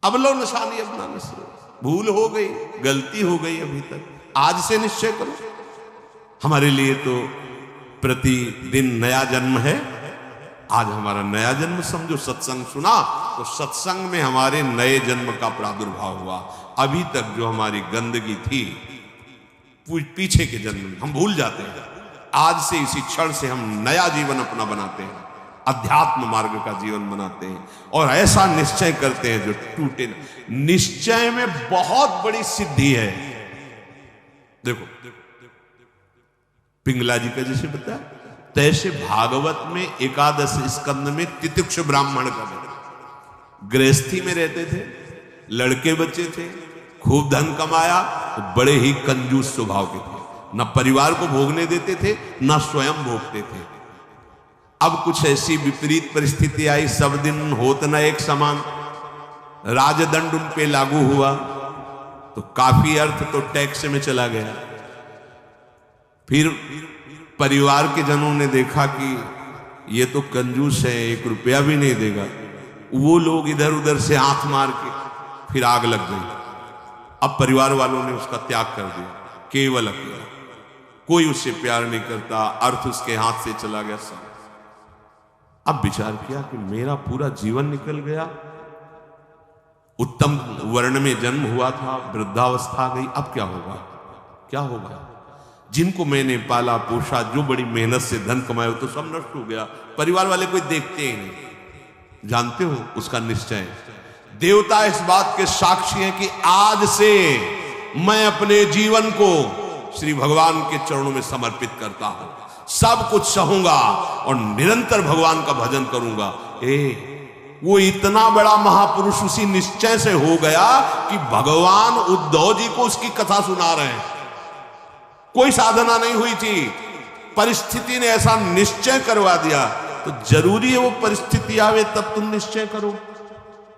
अब लो निशानी अपना निश्चय, भूल हो गई, गलती हो गई अभी तक, आज से निश्चय करो। हमारे लिए तो प्रतिदिन नया जन्म है। आज हमारा नया जन्म समझो, सत्संग सुना तो सत्संग में हमारे नए जन्म का प्रादुर्भाव हुआ। अभी तक जो हमारी गंदगी थी पीछे के जन्म में हम भूल जाते हैं। आज से इसी क्षण से हम नया जीवन अपना बनाते हैं, अध्यात्म मार्ग का जीवन बनाते हैं और ऐसा निश्चय करते हैं जो टूटे न। निश्चय में बहुत बड़ी सिद्धि है। देखो पिंगला जी का जैसे बताया, तैसे भागवत में एकादश स्कंद में तितिक्ष ब्राह्मण का गृहस्थी में रहते थे, लड़के बच्चे थे, खूब धन कमाया, तो बड़े ही कंजूस स्वभाव के थे, न परिवार को भोगने देते थे न स्वयं भोगते थे। अब कुछ ऐसी विपरीत परिस्थिति आई, सब दिन होत न एक समान, राजदंड उन पे लागू हुआ तो काफी अर्थ तो टैक्स में चला गया। फिर परिवार के जनों ने देखा कि ये तो कंजूस है, 1 रुपया भी नहीं देगा। वो लोग इधर उधर से हाथ मार के फिर आग लग गई। अब परिवार वालों ने उसका त्याग कर दिया, केवल अकेला, कोई उससे प्यार नहीं करता, अर्थ उसके हाथ से चला गया सब। अब विचार किया कि मेरा पूरा जीवन निकल गया, उत्तम वर्ण में जन्म हुआ था, वृद्धावस्था आ गई, अब क्या होगा, क्या होगा। जिनको मैंने पाला पोषा, जो बड़ी मेहनत से धन कमाया, तो सब नष्ट हो गया। परिवार वाले कोई देखते ही नहीं। जानते हो उसका निश्चय, देवता इस बात के साक्षी हैं कि आज से मैं अपने जीवन को श्री भगवान के चरणों में समर्पित करता हूं, सब कुछ सहूंगा और निरंतर भगवान का भजन करूंगा। वो इतना बड़ा महापुरुष उसी निश्चय से हो गया कि भगवान उद्धव जी को उसकी कथा सुना रहे हैं। कोई साधना नहीं हुई थी, परिस्थिति ने ऐसा निश्चय करवा दिया। तो जरूरी है वो परिस्थिति आवे तब तुम निश्चय करो।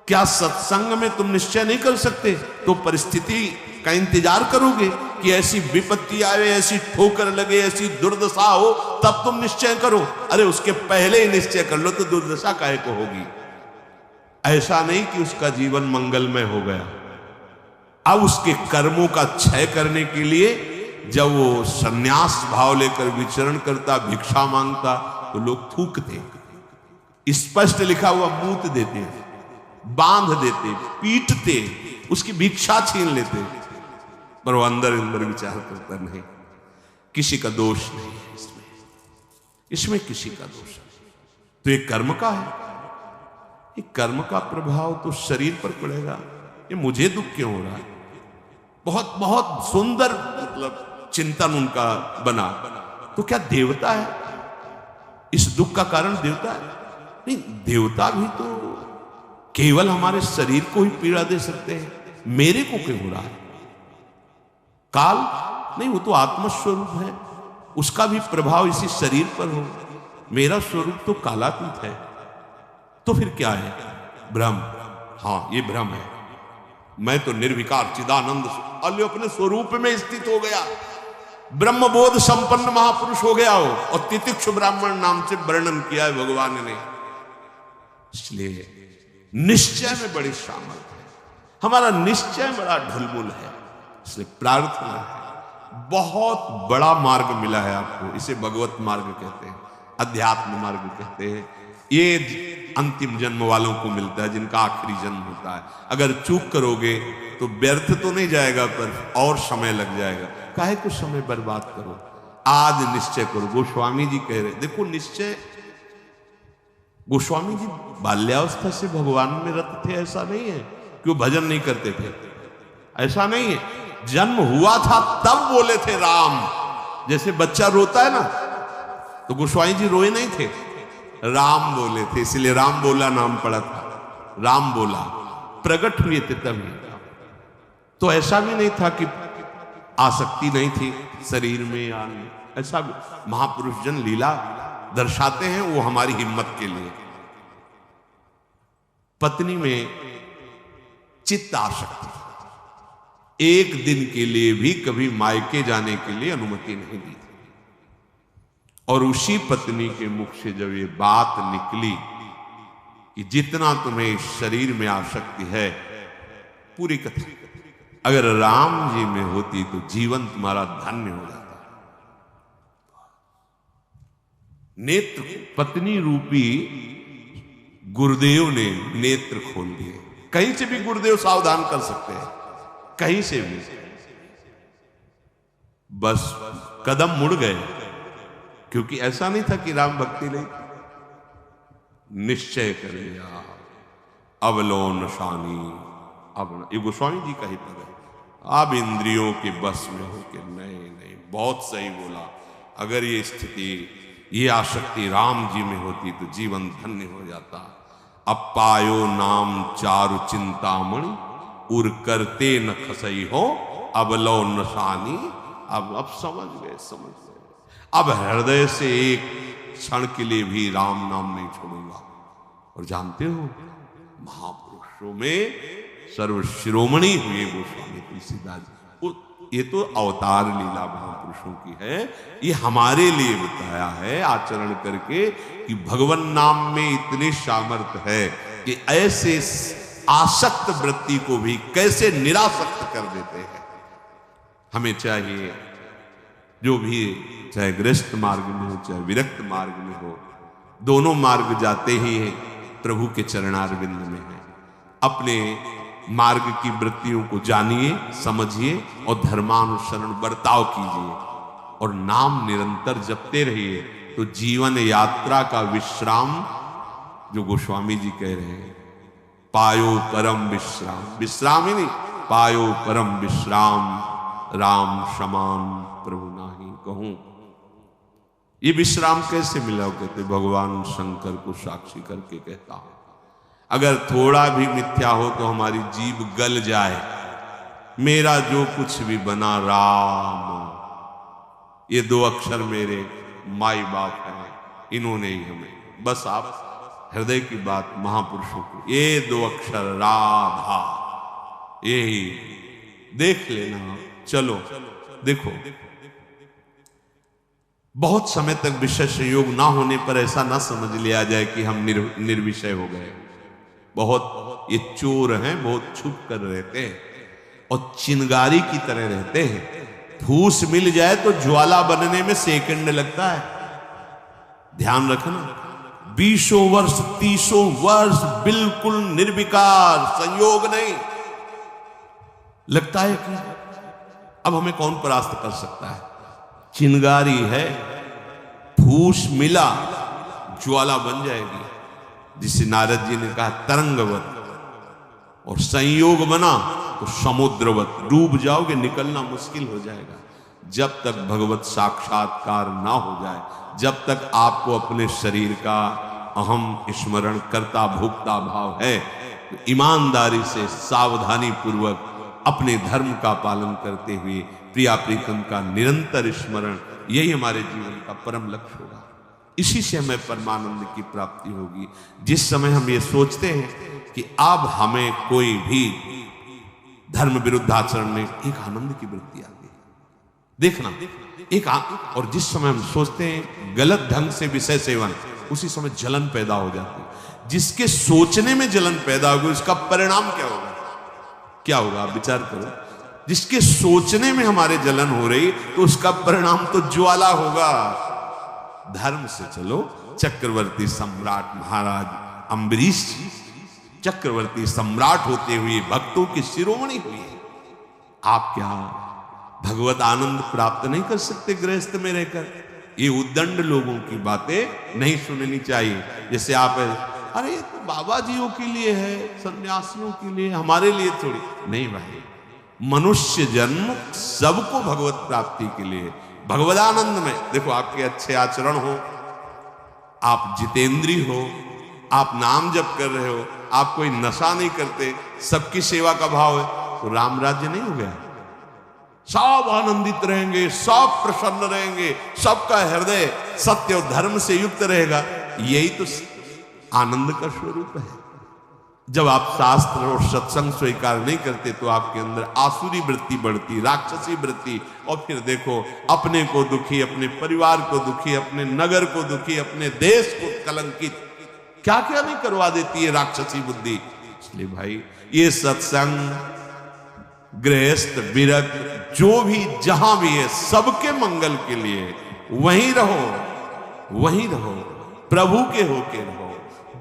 क्या सत्संग में तुम निश्चय नहीं कर सकते तो परिस्थिति का इंतजार करोगे कि ऐसी विपत्ति आवे, ऐसी ठोकर लगे, ऐसी दुर्दशा हो तब तुम निश्चय करो? अरे उसके पहले ही निश्चय कर लो तो दुर्दशा काहे को होगी। ऐसा नहीं कि उसका जीवन मंगलमय हो गया। अब उसके कर्मों का क्षय करने के लिए जब वो संन्यास भाव लेकर विचरण करता, भिक्षा मांगता, तो लोग थूकते, स्पष्ट लिखा हुआ मूत देते, बांध देते, पीटते, उसकी भिक्षा छीन लेते, पर वो अंदर अंदर विचार करता नहीं, किसी का दोष नहीं है इसमें किसी का दोष नहीं। तो ये कर्म का है, ये कर्म का प्रभाव तो शरीर पर पड़ेगा। ये मुझे दुख क्यों हो रहा है? बहुत बहुत सुंदर मतलब चिंतन उनका बना। तो क्या देवता है इस दुख का कारण? देवता है नहीं, देवता भी तो केवल हमारे शरीर को ही पीड़ा दे सकते हैं। मेरे को क्यों हो रहा है? काल नहीं, वो तो आत्मस्वरूप है, उसका भी प्रभाव इसी शरीर पर हो। मेरा स्वरूप तो कालातीत है। तो फिर क्या है? भ्रम। हाँ, ये भ्रम है। मैं तो निर्विकार चिदानंद अपने स्वरूप में स्थित हो गया, ब्रह्मबोध संपन्न महापुरुष हो गया हो, और तितिक्ष ब्राह्मण नाम से वर्णन किया है भगवान ने। इसलिए निश्चय में बड़ी सामर्थ्य है, हमारा निश्चय बड़ा ढुलमुल है। इसलिए प्रार्थना है, बहुत बड़ा मार्ग मिला है आपको, इसे भगवत मार्ग कहते हैं, अध्यात्म मार्ग कहते हैं। ये अंतिम जन्म वालों को मिलता है, जिनका आखिरी जन्म होता है। अगर चूक करोगे तो व्यर्थ तो नहीं जाएगा, पर और समय लग जाएगा। काहे को समय बर्बाद करो, आज निश्चय करो। गोस्वामी जी कह रहे, देखो निश्चय, गोस्वामी जी बाल्यावस्था से भगवान में रत थे, ऐसा नहीं है कि वो भजन नहीं करते थे, ऐसा नहीं है। जन्म हुआ था तब बोले थे राम, जैसे बच्चा रोता है ना, तो गोस्वामी जी रोए नहीं थे, राम बोले थे, इसलिए राम बोला नाम पड़ा था। राम बोला, प्रकट हुए थे तभी। तो ऐसा भी नहीं था कि आसक्ति नहीं थी शरीर में या नहीं, ऐसा महापुरुष जन लीला दर्शाते हैं, वो हमारी हिम्मत के लिए। पत्नी में चित्त आसक्ति, एक दिन के लिए भी कभी मायके जाने के लिए अनुमति नहीं दी। और उसी पत्नी के मुख से जब ये बात निकली कि जितना तुम्हें शरीर में आसक्ति है पूरी कथा अगर राम जी में होती तो जीवन तुम्हारा धन्य हो जाता। नेत्र पत्नी रूपी गुरुदेव ने नेत्र खोल दिए। कहीं से भी गुरुदेव सावधान कर सकते हैं, कहीं से भी। बस कदम मुड़ गए, क्योंकि ऐसा नहीं था कि राम भक्ति नहीं, निश्चय कर लिया अवलोन शानी। अब ये गोस्वामी जी का ही पद है, अब इंद्रियों के बस में हो के नहीं, बहुत सही बोला। अगर ये स्थिति, ये आसक्ति राम जी में होती तो जीवन धन्य हो जाता। अब पायो नाम चारु चिंतामणि, उर करते न खसई हो अवलो नशानी। अब समझ गए। अब हृदय से एक क्षण के लिए भी राम नाम नहीं छोड़ूंगा। और जानते हो, महापुरुषों में सर्वशिरोमणि हुए गोस्वामी तुलसीदास जी। ये तो अवतार लीला महापुरुषों की है, ये हमारे लिए बताया है आचरण करके कि भगवान नाम में इतनी सामर्थ्य है कि ऐसे आसक्त वृत्ति को भी कैसे निरासक्त कर देते हैं। हमें चाहिए जो भी, चाहे गृहस्थ मार्ग में हो चाहे विरक्त मार्ग में हो, दोनों मार्ग जाते ही प्रभु के चरणारविंद में है। अपने मार्ग की वृत्तियों को जानिए, समझिए और धर्मानुसरण बर्ताव कीजिए और नाम निरंतर जपते रहिए। तो जीवन यात्रा का विश्राम, जो गोस्वामी जी कह रहे हैं, पायो परम विश्राम, विश्राम ही नहीं, पायो परम विश्राम, राम समान प्रभु नाही कहूं। ये विश्राम कैसे मिला? कहते भगवान शंकर को साक्षी करके कहता हूं। अगर थोड़ा भी मिथ्या हो तो हमारी जीभ गल जाए, मेरा जो कुछ भी बना राम, ये दो अक्षर मेरे माई बाप हैं, इन्होंने ही हमें, बस आप हृदय की बात महापुरुषों को, ये दो अक्षर राधा, यही देख लेना। चलो देखो, बहुत समय तक विषय संयोग ना होने पर ऐसा ना समझ लिया जाए कि हम निर्विषय हो गए। बहुत ये चोर हैं, बहुत छुप कर रहते हैं और चिंगारी की तरह रहते हैं। फूस मिल जाए तो ज्वाला बनने में सेकंड लगता है। ध्यान रखना, 20 वर्ष 30 वर्ष बिल्कुल निर्विकार, संयोग नहीं, लगता है कि अब हमें कौन परास्त कर सकता है। चिंगारी है, फूस मिला ज्वाला बन जाएगी, जिसे नारद जी ने कहा तरंगवत, और संयोग बना तो समुद्रवत, डूब जाओगे, निकलना मुश्किल हो जाएगा। जब तक भगवत साक्षात्कार ना हो जाए, जब तक आपको अपने शरीर का अहम स्मरण करता भोक्ता भाव है, तो ईमानदारी से सावधानी पूर्वक अपने धर्म का पालन करते हुए प्रिया प्रीतम का निरंतर स्मरण, यही हमारे जीवन का परम लक्ष्य होगा। इसी से हमें परमानंद की प्राप्ति होगी। जिस समय हम ये सोचते हैं कि अब हमें कोई भी धर्म विरुद्ध आचरण में, एक आनंद की वृत्ति आती है, देखना एक और जिस समय हम सोचते हैं गलत ढंग से विषय सेवन, उसी समय जलन पैदा हो जाती है। जिसके सोचने में जलन पैदा होगी उसका परिणाम क्या होगा? क्या होगा आप विचार करो। जिसके सोचने में हमारे जलन हो रही तो उसका परिणाम तो ज्वाला होगा। धर्म से चलो। चक्रवर्ती सम्राट महाराज अम्बरीश चक्रवर्ती सम्राट होते हुए भक्तों की शिरोमणि हुए। आप क्या भगवत आनंद प्राप्त नहीं कर सकते गृहस्थ में रहकर? ये उद्दंड लोगों की बातें नहीं सुननी चाहिए। जैसे आप, अरे ये तो बाबा जियों के लिए है, सन्यासियों के लिए, हमारे लिए थोड़ी नहीं। भाई, मनुष्य जन्म सबको भगवत प्राप्ति के लिए, भगवदानंद में। देखो, आपके अच्छे आचरण हो, आप जितेंद्री हो, आप नाम जप कर रहे हो, आप कोई नशा नहीं करते, सबकी सेवा का भाव है, तो राम राज्य नहीं हो गया? सब आनंदित रहेंगे, सब प्रसन्न रहेंगे, सबका हृदय सत्य और धर्म से युक्त रहेगा। यही तो आनंद का स्वरूप है। जब आप शास्त्र और सत्संग स्वीकार नहीं करते तो आपके अंदर आसुरी वृत्ति बढ़ती, राक्षसी वृत्ति, और फिर देखो अपने को दुखी, अपने परिवार को दुखी, अपने नगर को दुखी, अपने देश को कलंकित, क्या क्या नहीं करवा देती है राक्षसी बुद्धि। इसलिए भाई, ये सत्संग गृहस्थ विरक्त जो भी जहां भी है सबके मंगल के लिए वहीं रहो, वहीं रहो, प्रभु के होके रहो।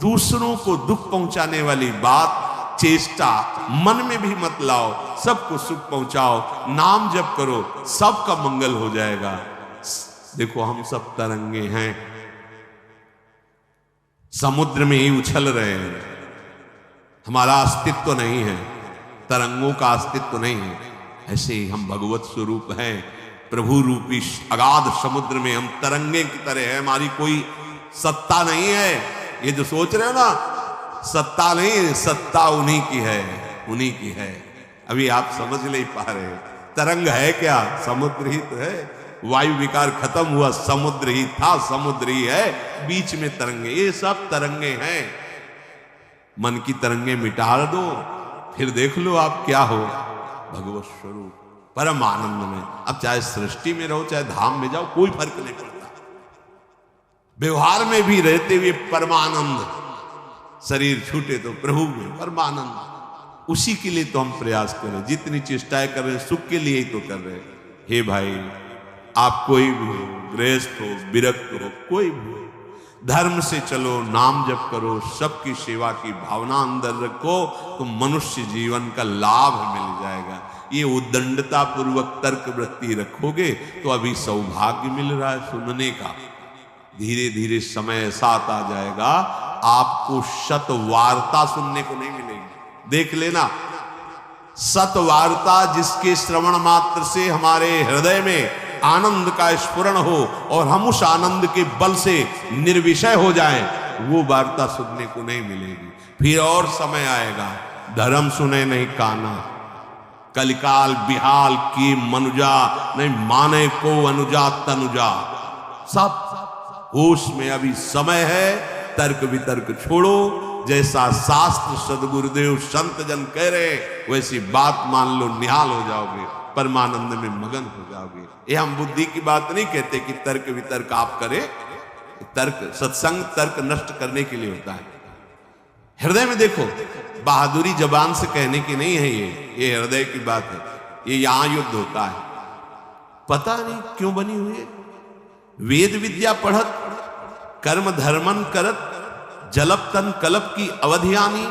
दूसरों को दुख पहुंचाने वाली बात चेष्टा मन में भी मत लाओ, सबको सुख पहुंचाओ, नाम जप करो, सबका मंगल हो जाएगा। देखो हम सब तरंगे हैं, समुद्र में ही उछल रहे हैं, हमारा अस्तित्व नहीं है, तरंगों का अस्तित्व नहीं है। ऐसे ही हम भगवत स्वरूप हैं, प्रभु रूपी अगाध समुद्र में हम तरंगे की तरह है, हमारी कोई सत्ता नहीं है। ये जो सोच रहे हो ना सत्ता नहीं, सत्ता उन्हीं की है, उन्हीं की है। अभी आप समझ नहीं पा रहे, तरंग है क्या? समुद्र ही तो है। वायु विकार खत्म हुआ, समुद्र ही था, समुद्र ही है, बीच में तरंगे, ये सब तरंगे हैं। मन की तरंगे मिटा दो, फिर देख लो आप क्या हो, भगवत स्वरूप परम आनंद में। अब चाहे सृष्टि में रहो चाहे धाम में जाओ, कोई फर्क नहीं पड़ता। व्यवहार में भी रहते हुए परमानंद, शरीर छूटे तो प्रभु में परमानंद। उसी के लिए तो हम प्रयास करें, जितनी चेष्टाएं कर रहे हैं सुख के लिए ही तो कर रहे हैं। हे भाई, आप कोई भी हो, गृहस्थ हो, विरक्त हो, कोई भी हो, धर्म से चलो, नाम जप करो, सबकी सेवा की भावना अंदर रखो, तो मनुष्य जीवन का लाभ मिल जाएगा। ये उद्दंडता पूर्वक तर्क वृत्ति रखोगे तो अभी सौभाग्य मिल रहा है सुनने का, धीरे धीरे समय ऐसा आ जाएगा आपको सतवार्ता सुनने को नहीं मिलेगी। देख लेना, सतवार्ता जिसके श्रवण मात्र से हमारे हृदय में आनंद का स्फुरण हो और हम उस आनंद के बल से निर्विषय हो जाएं, वो वार्ता सुनने को नहीं मिलेगी। फिर और समय आएगा, धर्म सुने नहीं काना, कलिकाल बिहाल की मनुजा, नहीं माने को अनुजा तनुजा। सब होश में अभी समय है, तर्क वितर्क छोड़ो, जैसा शास्त्र सदगुरुदेव संत जन कह रहे वैसी बात मान लो, निहाल हो जाओगे, परमानंद में मगन हो जाओगे। ये हम बुद्धि की बात नहीं कहते कि तर्क वितर्क आप करें, तर्क सत्संग तर्क नष्ट करने के लिए होता है। हृदय में देखो, बहादुरी जबान से कहने की नहीं है, ये हृदय की बात है। ये यहां युद्ध होता है, पता नहीं क्यों बनी हुई है। वेद विद्या पढ़त, कर्म धर्मन करत, जलप तन कलप की अवधियानी,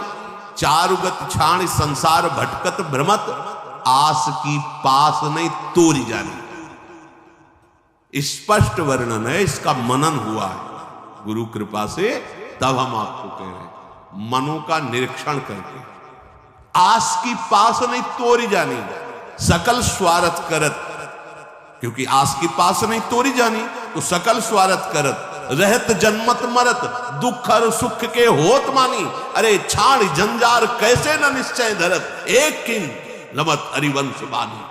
चारुगत छाण संसार भटकत भ्रमत, आस की पास नहीं तोरी जानी। स्पष्ट वर्णन है, इसका मनन हुआ है गुरु कृपा से, तब हम आपको कह रहे हैं, मनों का निरीक्षण करके। आस की पास नहीं तोरी जानी, सकल स्वार्थ करत, क्योंकि आस की पास नहीं तोरी जानी तो सकल स्वार्थ करत, रहत जन्मत मरत, दुख और सुख के होत मानी। अरे छाड़ जंजार कैसे न निश्चय धरत, एक किंग लमत हरिवंश बानी।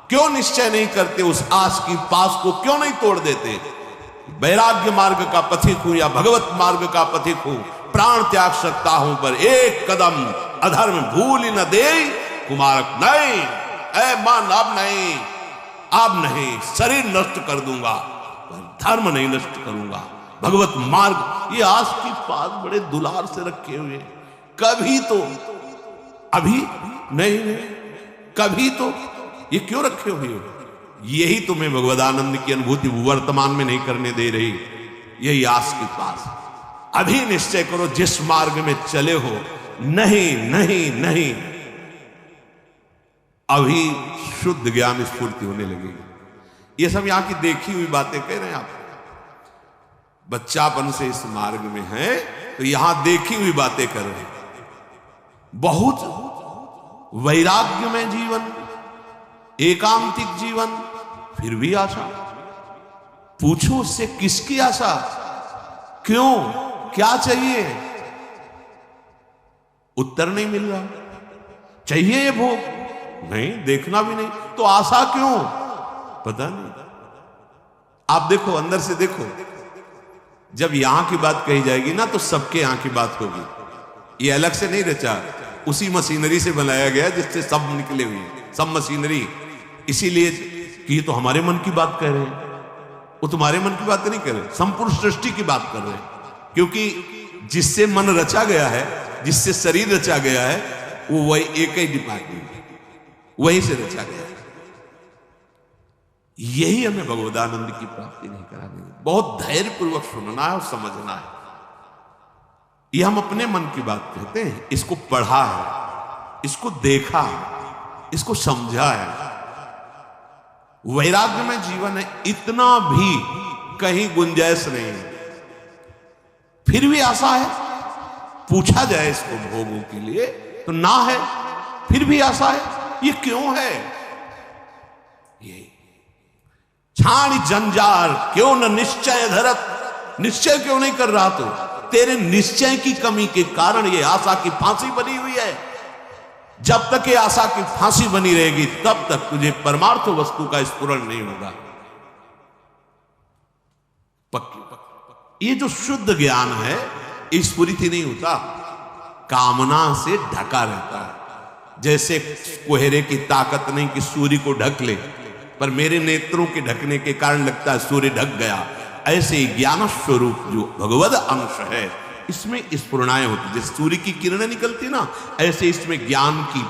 क्यों निश्चय नहीं करते, उस आस की पास को क्यों नहीं तोड़ देते? वैराग्य मार्ग का पथिक हूं या भगवत मार्ग का पथिक हूं, प्राण त्याग सकता हूं पर एक कदम अधर्म भूल न दे कुमारक नहीं। ऐ मन अब नहीं, अब नहीं, शरीर नष्ट कर दूंगा पर धर्म नहीं नष्ट करूंगा। भगवत मार्ग, ये आस की पास बड़े दुलार से रखे हुए, कभी तो अभी नहीं, कभी तो ये क्यों रखे हुए हो? यही तुम्हें भगवदानंद की अनुभूति वर्तमान में नहीं करने दे रही, यही आस के पास। अभी निश्चय करो जिस मार्ग में चले हो, नहीं नहीं नहीं, अभी शुद्ध ज्ञान स्फूर्ति होने लगेगी। ये सब यहां की देखी हुई बातें कह रहे हैं आप, बच्चापन से इस मार्ग में है तो यहां देखी हुई बातें कर रहे हैं। बहुत वैराग्य में जीवन, एकांतिक जीवन, फिर भी आशा। पूछो उससे किसकी आशा, क्यों, क्या चाहिए? उत्तर नहीं मिल रहा। चाहिए ये भोग नहीं, देखना भी नहीं, तो आशा क्यों? पता नहीं। आप देखो, अंदर से देखो, जब यहां की बात कही जाएगी ना तो सबके यहां की बात होगी। ये अलग से नहीं रचा, उसी मशीनरी से बनाया गया जिससे सब निकले हुए, सब मशीनरी। इसीलिए कि ये तो हमारे मन की बात कह रहे हैं, वो तुम्हारे मन की बात नहीं कर रहे, संपूर्ण सृष्टि की बात कर रहे हैं। क्योंकि जिससे मन रचा गया है, जिससे शरीर रचा गया है, वो वही एक ही डिपार्टमेंट, वहीं से रचा गया। यही हमें भगवदानंद की प्राप्ति नहीं करा देगी। बहुत धैर्य पूर्वक सुनना है और समझना है। ये हम अपने मन की बात कहते हैं, इसको पढ़ा है, इसको देखा है, इसको समझा है। वैराग्य में जीवन है, इतना भी कहीं गुंजाइश नहीं है। फिर भी आशा है, पूछा जाए इसको भोगों के लिए तो ना है, फिर भी आशा है। ये क्यों है? ये छाणी जंजार क्यों न निश्चय धरत, निश्चय क्यों नहीं कर रहा? तो तेरे निश्चय की कमी के कारण ये आशा की फांसी बनी हुई है। जब तक ये आशा की फांसी बनी रहेगी तब तक तुझे परमार्थ वस्तु का स्फुरण नहीं होगा। पक्की ये जो शुद्ध ज्ञान है स्फुरित ही नहीं होता, कामना से ढका रहता है। जैसे कोहरे की ताकत नहीं कि सूर्य को ढक ले, पर मेरे नेत्रों के ढकने के कारण लगता है सूर्य ढक गया। ऐसे ही ज्ञान स्वरूप जो भगवद अंश है इसमें स्फुरणाएं होती, जैसे सूर्य की किरणें निकलती ना, ऐसे इसमें ज्ञान की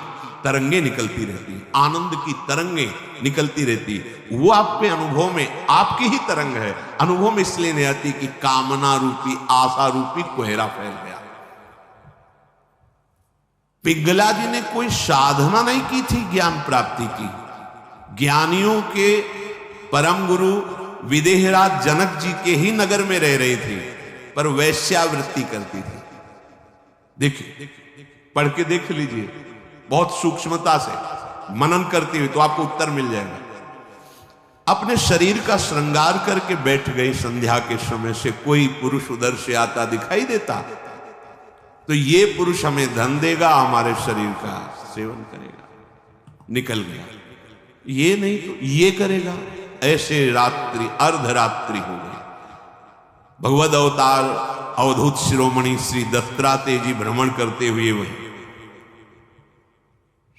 तरंगे निकलती रहती, आनंद की तरंगे निकलती रहती। वो आपके अनुभव में आपकी ही तरंग है, अनुभव में इसलिए नहीं आती कि कामना रूपी आशा रूपी कोहरा फैल गया। पिंगला जी ने कोई साधना नहीं की थी ज्ञान प्राप्ति की। ज्ञानियों के परम गुरु विदेहराज जनक जी के ही नगर में रह रही थी, पर वैश्यावृत्ति करती थी। देखिए, पढ़ के देख लीजिए, बहुत सूक्ष्मता से मनन करती हुई तो आपको उत्तर मिल जाएगा। अपने शरीर का श्रृंगार करके बैठ गई। संध्या के समय से कोई पुरुष उधर से आता दिखाई देता तो ये पुरुष हमें धन देगा, हमारे शरीर का सेवन करेगा, निकल गया। ये नहीं तो ये करेगा। ऐसे रात्रि अर्धरात्रि हो गई। भगवद अवतार अवधूत शिरोमणि श्री दत्तात्रेय जी भ्रमण करते हुए वही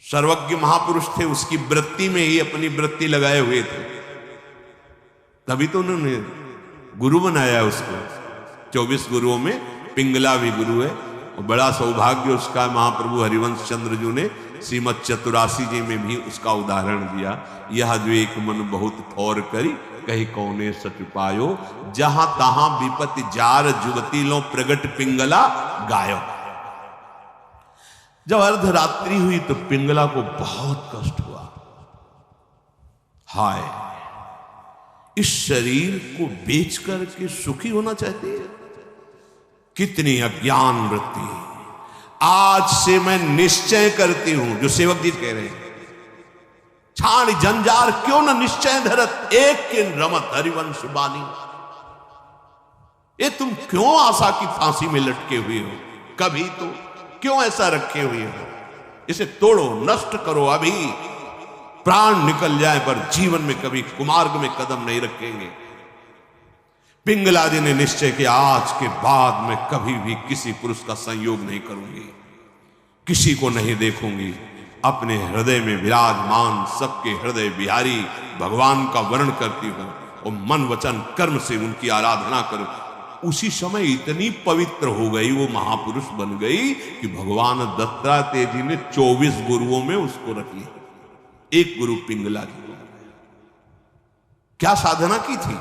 सर्वज्ञ महापुरुष थे, उसकी वृत्ति में ही अपनी वृत्ति लगाए हुए थे। तभी तो उन्होंने गुरु बनाया उसको। 24 गुरुओं में पिंगला भी गुरु है। और बड़ा सौभाग्य उसका महाप्रभु हरिवंश चंद्र जी ने श्रीमद चतुरासी जी में भी उसका उदाहरण दिया। यह जो एक मन बहुत थौर करी, कहीं कौने सच पायो, जहां तहां विपत्ति जार जुगती लो प्रगट पिंगला गायो। जब अर्धरात्रि हुई तो पिंगला को बहुत कष्ट हुआ। हाय, इस शरीर को बेच करके सुखी होना चाहती है, कितनी अज्ञान वृत्ति। आज से मैं निश्चय करती हूं, जो सेवक जी कह रहे हैं, छाण जंजार क्यों न निश्चय धरत, एक किन रमत हरिवंश बानी। ये तुम क्यों आशा की फांसी में लटके हुए हो? कभी तो क्यों ऐसा रखे हुए हो? इसे तोड़ो, नष्ट करो, अभी प्राण निकल जाए पर जीवन में कभी कुमार्ग में कदम नहीं रखेंगे। पिंगला जी ने निश्चय किया, आज के बाद मैं कभी भी किसी पुरुष का संयोग नहीं करूंगी, किसी को नहीं देखूंगी। अपने हृदय में विराजमान सबके हृदय बिहारी भगवान का वर्ण करती हूं और मन वचन कर्म से उनकी आराधना करूं। उसी समय इतनी पवित्र हो गई, वो महापुरुष बन गई कि भगवान दत्तात्रेय जी ने 24 गुरुओं में उसको रख लिया। एक गुरु पिंगला जी। क्या साधना की थी?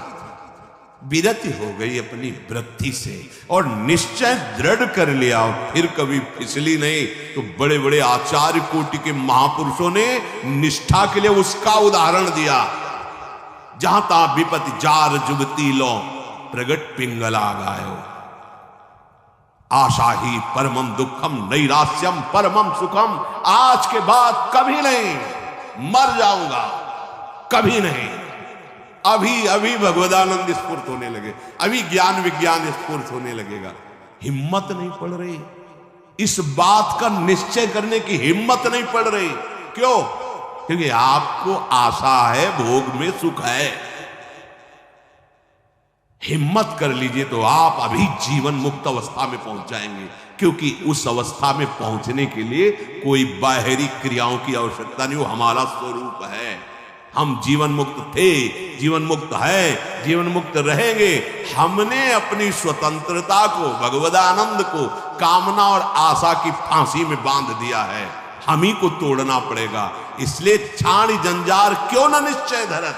विरति हो गई अपनी वृत्ति से और निश्चय दृढ़ कर लिया, और फिर कभी फिसली नहीं। तो बड़े बड़े आचार्य कोटि के महापुरुषों ने निष्ठा के लिए उसका उदाहरण दिया। जहां तहां विपत्ति जार जुगती लो प्रगट पिंगला गायो। आशा ही परमम दुखम नैरास्यम परमम सुखम। आज के बाद कभी नहीं, मर जाऊंगा, कभी नहीं। अभी अभी भगवदानंद स्फूर्त होने लगे, अभी ज्ञान विज्ञान स्फूर्त होने लगेगा। हिम्मत नहीं पड़ रही, इस बात का निश्चय करने की हिम्मत नहीं पड़ रही। क्यों? क्योंकि आपको आशा है, भोग में सुख है। हिम्मत कर लीजिए तो आप अभी जीवन मुक्त अवस्था में पहुंच जाएंगे, क्योंकि उस अवस्था में पहुंचने के लिए कोई बाहरी क्रियाओं की आवश्यकता नहीं, वो हमारा स्वरूप है। हम जीवन मुक्त थे, जीवन मुक्त है, जीवन मुक्त रहेंगे। हमने अपनी स्वतंत्रता को, भगवदानंद को कामना और आशा की फांसी में बांध दिया है। हम ही को तोड़ना पड़ेगा। इसलिए छाणी जंजार क्यों न निश्चय धरत,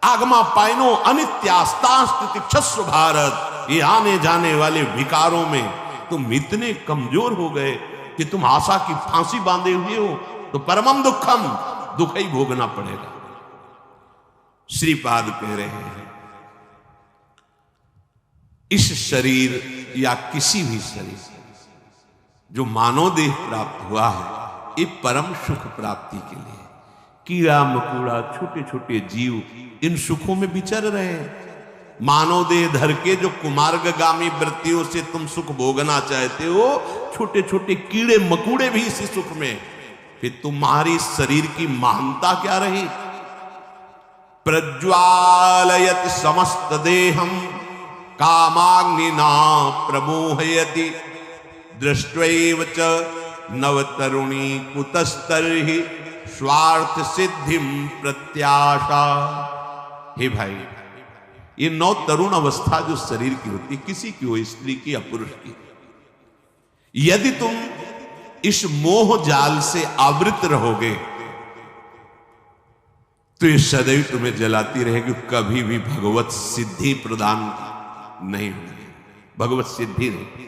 आगमा पाइनो अनित्यास्तास्ति क्षस्व भारत। ये आने जाने वाले विकारों में तुम इतने कमजोर हो गए कि तुम आशा की फांसी बांधे हुए हो, तो परमम दुखम, दुख ही भोगना पड़ेगा। श्रीपाद कह रहे हैं इस शरीर या किसी भी शरीर जो मानव देह प्राप्त हुआ है, ये परम सुख प्राप्ति के लिए। कीड़ा मकोड़ा छोटे छोटे जीव इन सुखों में विचर रहे हैं। मानव देह धर के जो कुमार्गगामी वृत्तियों से तुम सुख भोगना चाहते हो, छोटे छोटे कीड़े मकोड़े भी इसी सुख में, फिर तुम्हारी शरीर की महानता क्या रही। प्रज्वालयत समस्त देहम कामाग्निना प्रमोहयति, दृष्ट्वैव च नवतरुणी कुतस्तर्हि स्वार्थ सिद्धिम प्रत्याशा। हे भाई, ये नौ तरुण अवस्था जो शरीर की होती है, किसी की हो, स्त्री की या पुरुष की, यदि तुम इस मोह जाल से आवृत रहोगे तो ये सदैव तुम्हें जलाती रहेगी, कभी भी भगवत सिद्धि प्रदान नहीं होगी। भगवत सिद्धि नहीं।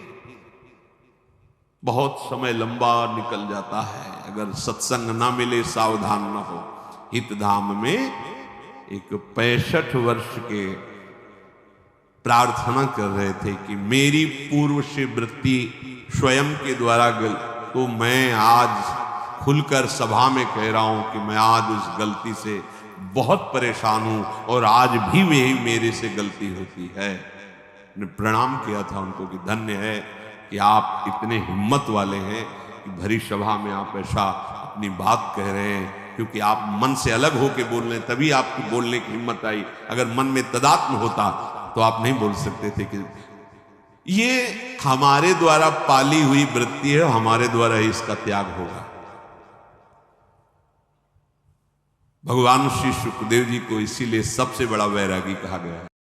बहुत समय लंबा निकल जाता है अगर सत्संग ना मिले, सावधान ना हो। हितधाम में एक 65 वर्ष के प्रार्थना कर रहे थे कि मेरी पूर्व से वृत्ति स्वयं के द्वारा तो मैं आज खुलकर सभा में कह रहा हूं कि मैं आज उस गलती से बहुत परेशान हूं और आज भी वही मेरे से गलती होती है। मैंने प्रणाम किया था उनको कि धन्य है कि आप इतने हिम्मत वाले हैं कि भरी सभा में आप ऐसा अपनी बात कह रहे हैं, क्योंकि आप मन से अलग होकर बोल रहे हैं, तभी आपको बोलने की हिम्मत आई। अगर मन में तदात्म होता तो आप नहीं बोल सकते थे। कि ये हमारे द्वारा पाली हुई वृत्ति है, हमारे द्वारा ही इसका त्याग होगा। भगवान श्री सुखदेव जी को इसीलिए सबसे बड़ा वैरागी कहा गया है।